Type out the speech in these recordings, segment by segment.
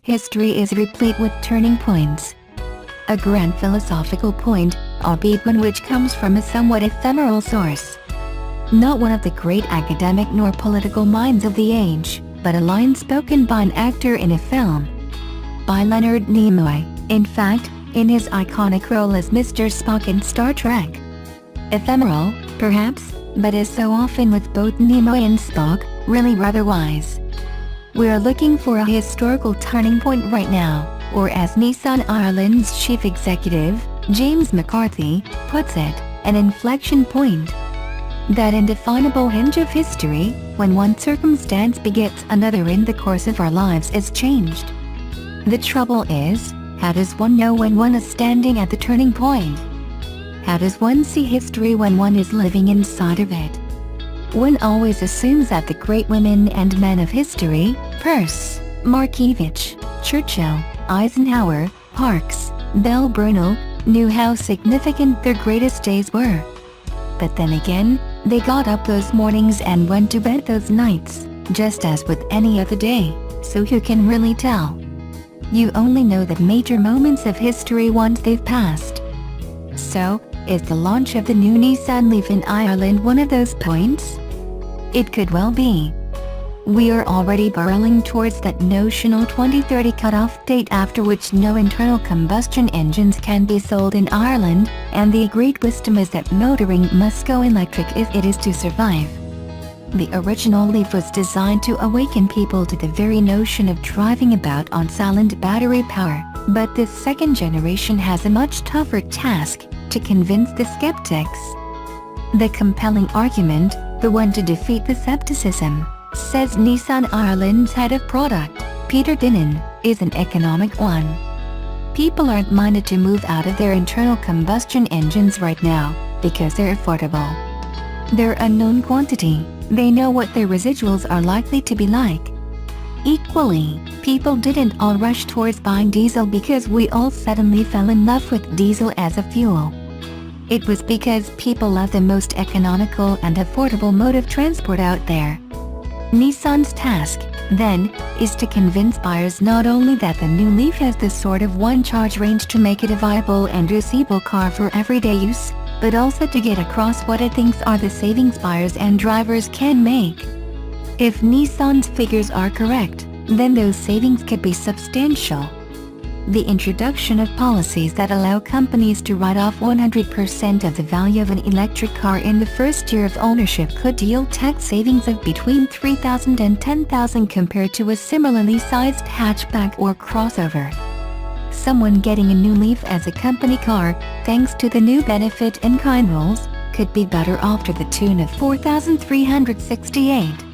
history is replete with turning points. A grand philosophical point, albeit one which comes from a somewhat ephemeral source. Not one of the great academic nor political minds of the age, but a line spoken by an actor in a film. By Leonard Nimoy, in fact, in his iconic role as Mr. Spock in Star Trek. Ephemeral, perhaps, but as so often with both Nimoy and Spock, really rather wise. We are looking for a historical turning point right now, or as Nissan Ireland's chief executive, James McCarthy, puts it, an inflection point. That indefinable hinge of history, when one circumstance begets another in the course of our lives, is changed. The trouble is, how does one know when one is standing at the turning point? How does one see history when one is living inside of it? One always assumes that the great women and men of history, Peirce, Markievicz, Churchill, Eisenhower, Parkes, Bell Brunel, knew how significant their greatest days were. But then again, they got up those mornings and went to bed those nights, just as with any other day, so who can really tell? You only know the major moments of history once they've passed. So, is the launch of the new Nissan Leaf in Ireland one of those points? It could well be. We are already barreling towards that notional 2030 cutoff date after which no internal combustion engines can be sold in Ireland, and the agreed wisdom is that motoring must go electric if it is to survive. The original Leaf was designed to awaken people to the very notion of driving about on silent battery power, but this second generation has a much tougher task, to convince the skeptics. The compelling argument, the one to defeat the skepticism, says Nissan Ireland's head of product, Peter Dinnan, is an economic one. People aren't minded to move out of their internal combustion engines right now, because they're affordable. They're a known quantity, they know what their residuals are likely to be like. Equally, people didn't all rush towards buying diesel because we all suddenly fell in love with diesel as a fuel. It was because people love the most economical and affordable mode of transport out there. Nissan's task, then, is to convince buyers not only that the new Leaf has the sort of one-charge range to make it a viable and usable car for everyday use, but also to get across what it thinks are the savings buyers and drivers can make. If Nissan's figures are correct, then those savings could be substantial. The introduction of policies that allow companies to write off 100% of the value of an electric car in the first year of ownership could yield tax savings of between $3,000 and $10,000 compared to a similarly sized hatchback or crossover. Someone getting a new Leaf as a company car, thanks to the new benefit and kind rules, could be better off to the tune of $4,368.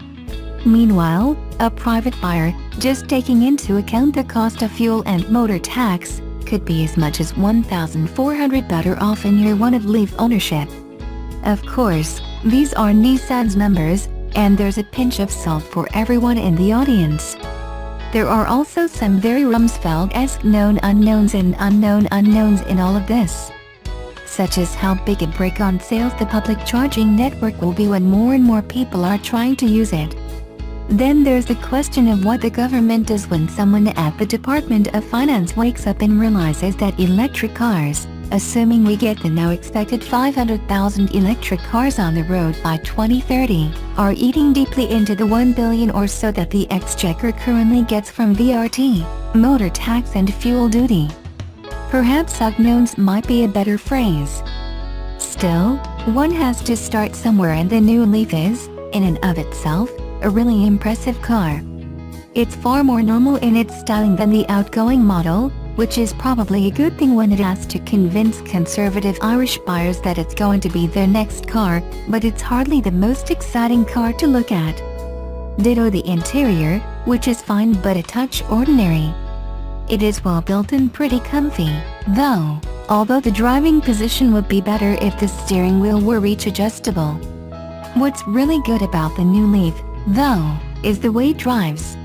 Meanwhile, a private buyer, just taking into account the cost of fuel and motor tax, could be as much as $1,400 better off in year one of Leaf ownership. Of course, these are Nissan's numbers, and there's a pinch of salt for everyone in the audience. There are also some very Rumsfeld-esque known unknowns and unknown unknowns in all of this. Such as how big a break on sales the public charging network will be when more and more people are trying to use it. Then there's the question of what the government does when someone at the Department of Finance wakes up and realizes that electric cars, assuming we get the now expected 500,000 electric cars on the road by 2030, are eating deeply into the $1 billion or so that the exchequer currently gets from VRT, motor tax and fuel duty. Perhaps unknowns might be a better phrase. Still, one has to start somewhere, and the new Leaf is, in and of itself, a really impressive car. It's far more normal in its styling than the outgoing model, which is probably a good thing when it has to convince conservative Irish buyers that it's going to be their next car, but it's hardly the most exciting car to look at. Ditto the interior, which is fine but a touch ordinary. It is well built and pretty comfy, though, although the driving position would be better if the steering wheel were reach adjustable. What's really good about the new Leaf, though, is the way it drives.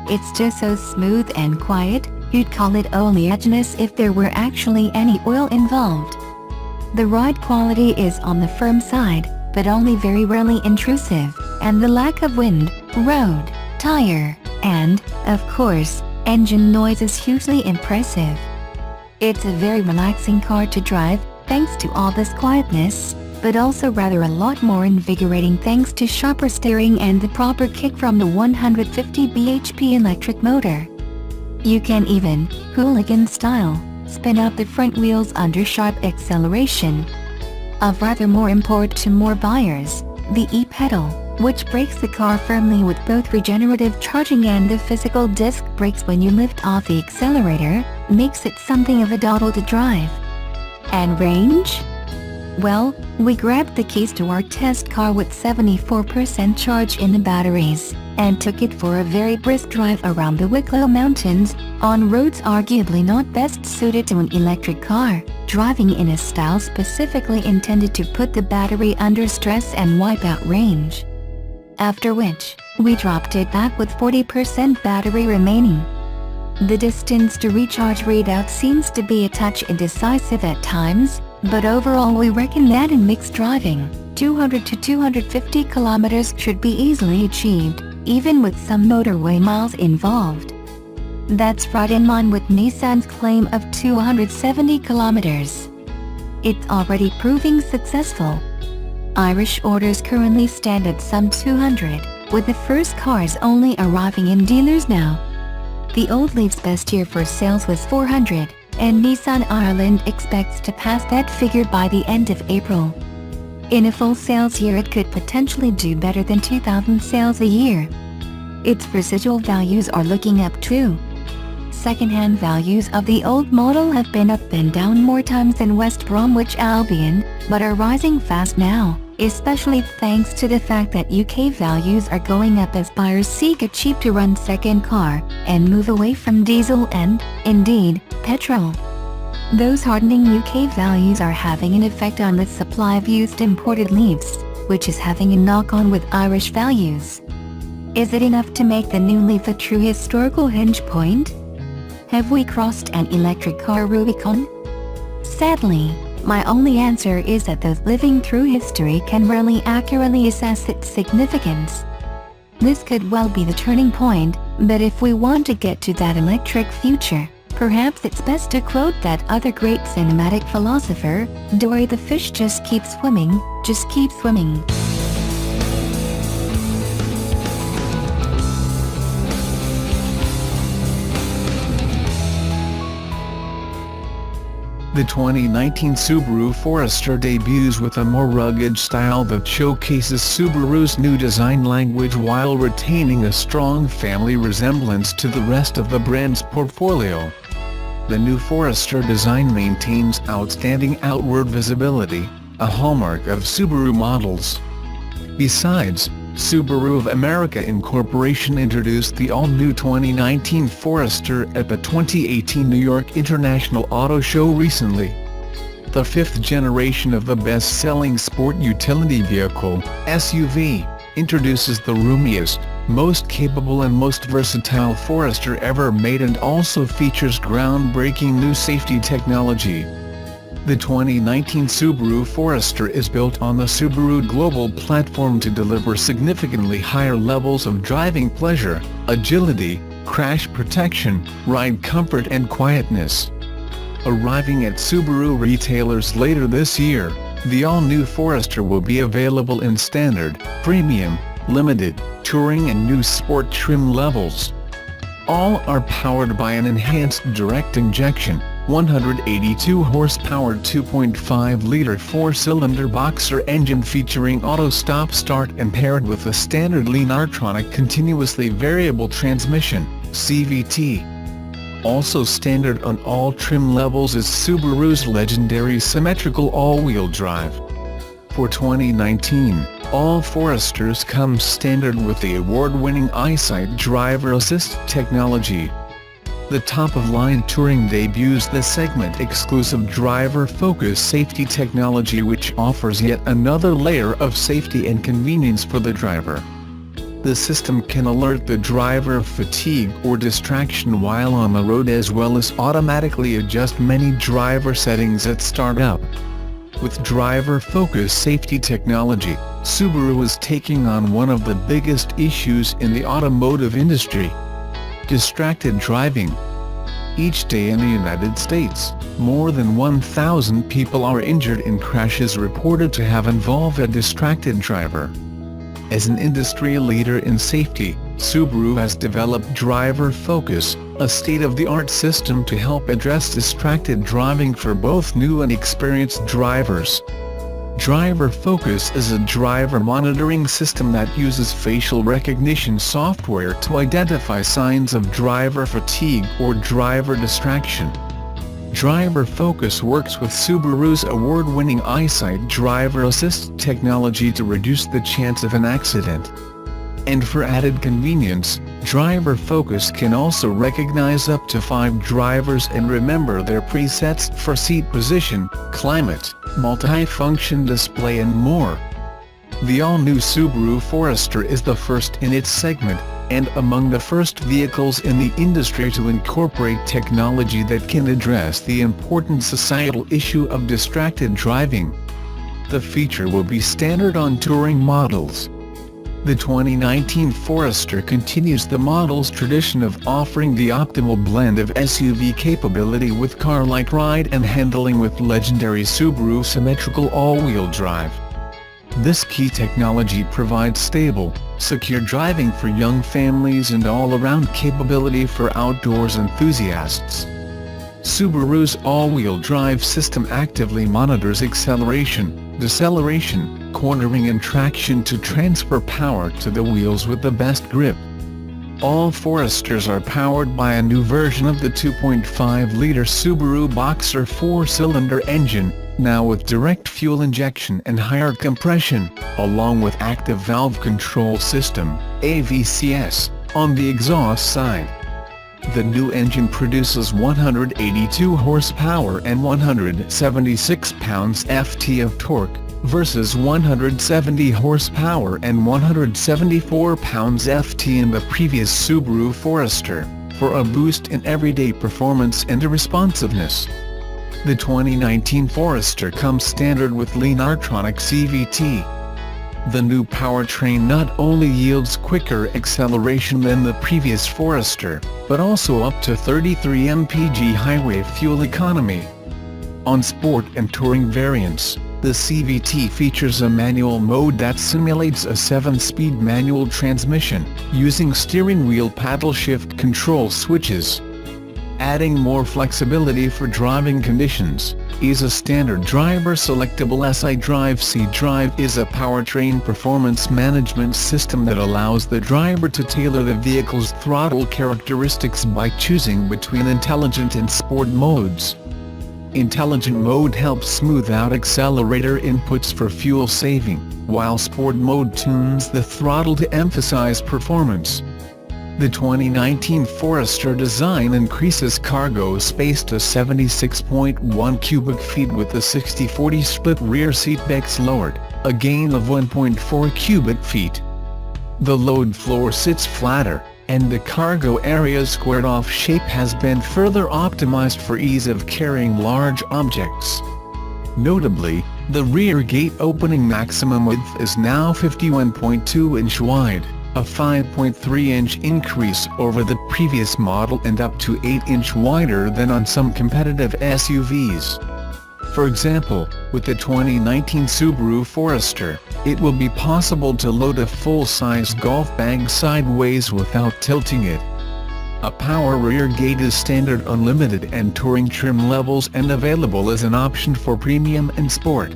It's just so smooth and quiet, you'd call it oleaginous if there were actually any oil involved. The ride quality is on the firm side, but only very rarely intrusive, and the lack of wind, road, tire, and, of course, Engine noise is hugely impressive. It's a very relaxing car to drive, thanks to all this quietness, but also rather a lot more invigorating thanks to sharper steering and the proper kick from the 150 bhp electric motor. You can even, hooligan style, spin up the front wheels under sharp acceleration. Of rather more import to more buyers, the e-pedal, which brakes the car firmly with both regenerative charging and the physical disc brakes when you lift off the accelerator, makes it something of a doddle to drive. And range? Well, we grabbed the keys to our test car with 74% charge in the batteries, and took it for a very brisk drive around the Wicklow Mountains, on roads arguably not best suited to an electric car, driving in a style specifically intended to put the battery under stress and wipe out range. After which, we dropped it back with 40% battery remaining. The distance to recharge readout seems to be a touch indecisive at times, but overall we reckon that in mixed driving, 200 to 250 kilometers should be easily achieved, even with some motorway miles involved. That's right in line with Nissan's claim of 270 kilometers. It's already proving successful. Irish orders currently stand at some 200, with the first cars only arriving in dealers now. The old Leaf's best year for sales was 400, and Nissan Ireland expects to pass that figure by the end of April. In a full sales year it could potentially do better than 2,000 sales a year. Its residual values are looking up too. Second-hand values of the old model have been up and down more times than West Bromwich Albion, but are rising fast now, especially thanks to the fact that UK values are going up as buyers seek a cheap-to-run second car, and move away from diesel and, indeed, petrol. Those hardening UK values are having an effect on the supply of used imported Leafs, which is having a knock-on with Irish values. Is it enough to make the new Leaf a true historical hinge point? Have we crossed an electric car Rubicon? Sadly, my only answer is that those living through history can rarely accurately assess its significance. This could well be the turning point, but if we want to get to that electric future, perhaps it's best to quote that other great cinematic philosopher, Dory the fish just keep swimming, just keep swimming. The 2019 Subaru Forester debuts with a more rugged style that showcases Subaru's new design language while retaining a strong family resemblance to the rest of the brand's portfolio. The new Forester design maintains outstanding outward visibility, a hallmark of Subaru models. Besides, Subaru of America Incorporation introduced the all-new 2019 Forester at the 2018 New York International Auto Show recently. The fifth generation of the best-selling sport utility vehicle, SUV, introduces the roomiest, most capable and most versatile Forester ever made and also features groundbreaking new safety technology. The 2019 Subaru Forester is built on the Subaru Global platform to deliver significantly higher levels of driving pleasure, agility, crash protection, ride comfort and quietness. Arriving at Subaru retailers later this year, the all-new Forester will be available in standard, premium, limited, touring and new sport trim levels. All are powered by an enhanced direct injection, 182 horsepower 2.5-liter four-cylinder boxer engine featuring auto stop-start and paired with a standard Lineartronic continuously variable transmission, CVT. Also standard on all trim levels is Subaru's legendary symmetrical all-wheel drive. For 2019, all Foresters come standard with the award-winning EyeSight driver assist technology. The top-of-line Touring debuts the segment-exclusive Driver Focus safety technology which offers yet another layer of safety and convenience for the driver. The system can alert the driver of fatigue or distraction while on the road as well as automatically adjust many driver settings at startup. With Driver Focus safety technology, Subaru is taking on one of the biggest issues in the automotive industry. distracted driving. Each day in the United States, more than 1,000 people are injured in crashes reported to have involved a distracted driver. As an industry leader in safety, Subaru has developed Driver Focus, a state-of-the-art system to help address distracted driving for both new and experienced drivers. Driver Focus is a driver monitoring system that uses facial recognition software to identify signs of driver fatigue or driver distraction. Driver Focus works with Subaru's award-winning EyeSight driver assist technology to reduce the chance of an accident. And for added convenience, Driver Focus can also recognize up to 5 drivers and remember their presets for seat position, climate, multi-function display and more. The all-new Subaru Forester is the first in its segment, and among the first vehicles in the industry to incorporate technology that can address the important societal issue of distracted driving. The feature will be standard on touring models. The 2019 Forester continues the model's tradition of offering the optimal blend of SUV capability with car-like ride and handling with legendary Subaru symmetrical all-wheel drive. This key technology provides stable, secure driving for young families and all-around capability for outdoors enthusiasts. Subaru's all-wheel drive system actively monitors acceleration, deceleration, cornering and traction to transfer power to the wheels with the best grip. All Foresters are powered by a new version of the 2.5-liter Subaru Boxer 4-cylinder engine, now with direct fuel injection and higher compression, along with active valve control system, AVCS, on the exhaust side. The new engine produces 182 horsepower and 176 pounds-ft of torque, versus 170 horsepower and 174 pounds-ft in the previous Subaru Forester, for a boost in everyday performance and responsiveness. The 2019 Forester comes standard with Lean-Artronic CVT. The new powertrain not only yields quicker acceleration than the previous Forester, but also up to 33 mpg highway fuel economy. On sport and touring variants, the CVT features a manual mode that simulates a 7-speed manual transmission, using steering wheel paddle shift control switches. Adding more flexibility for driving conditions, is a standard driver selectable SI-Drive. C-Drive is a powertrain performance management system that allows the driver to tailor the vehicle's throttle characteristics by choosing between intelligent and sport modes. Intelligent mode helps smooth out accelerator inputs for fuel saving, while sport mode tunes the throttle to emphasize performance. The 2019 Forester design increases cargo space to 76.1 cubic feet with the 60-40 split rear seat backs lowered, a gain of 1.4 cubic feet. The load floor sits flatter, and the cargo area's squared-off shape has been further optimized for ease of carrying large objects. Notably, the rear gate opening maximum width is now 51.2 inch wide, a 5.3-inch increase over the previous model and up to 8-inch wider than on some competitive SUVs. For example, with the 2019 Subaru Forester, it will be possible to load a full-size golf bag sideways without tilting it. A power rear gate is standard unlimited and touring trim levels and available as an option for premium and sport.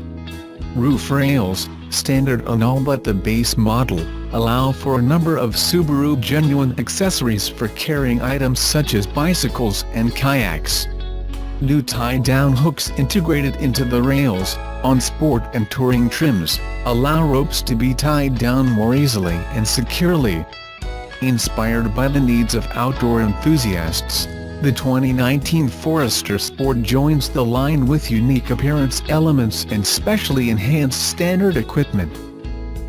Roof rails, standard on all but the base model, allow for a number of Subaru genuine accessories for carrying items such as bicycles and kayaks. New tie-down hooks integrated into the rails, on sport and touring trims, allow ropes to be tied down more easily and securely. Inspired by the needs of outdoor enthusiasts, the 2019 Forester Sport joins the line with unique appearance elements and specially enhanced standard equipment.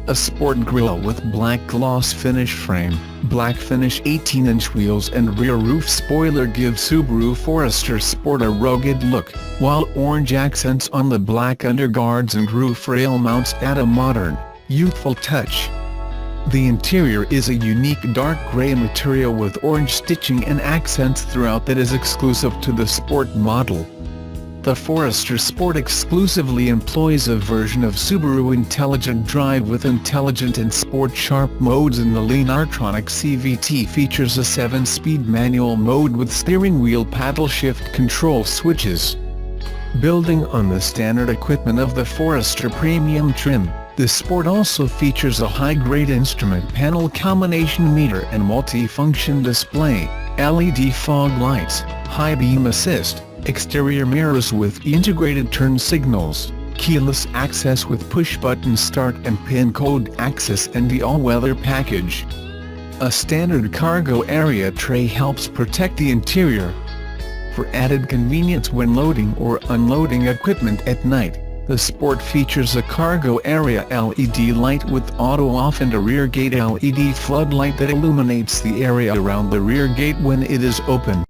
A sport grille with black gloss finish frame, black finish 18-inch wheels and rear roof spoiler give Subaru Forester Sport a rugged look, while orange accents on the black underguards and roof rail mounts add a modern, youthful touch. The interior is a unique dark grey material with orange stitching and accents throughout that is exclusive to the Sport model. The Forester Sport exclusively employs a version of Subaru Intelligent Drive with Intelligent and Sport Sharp modes, and the Lean-Artronic CVT features a 7-speed manual mode with steering wheel paddle shift control switches. Building on the standard equipment of the Forester Premium trim, the Sport also features a high-grade instrument panel, combination meter and multi-function display, LED fog lights, high beam assist, exterior mirrors with integrated turn signals, keyless access with push-button start and pin code access, and the all-weather package. A standard cargo area tray helps protect the interior. For added convenience when loading or unloading equipment at night, the Sport features a cargo area LED light with auto-off and a rear gate LED floodlight that illuminates the area around the rear gate when it is open.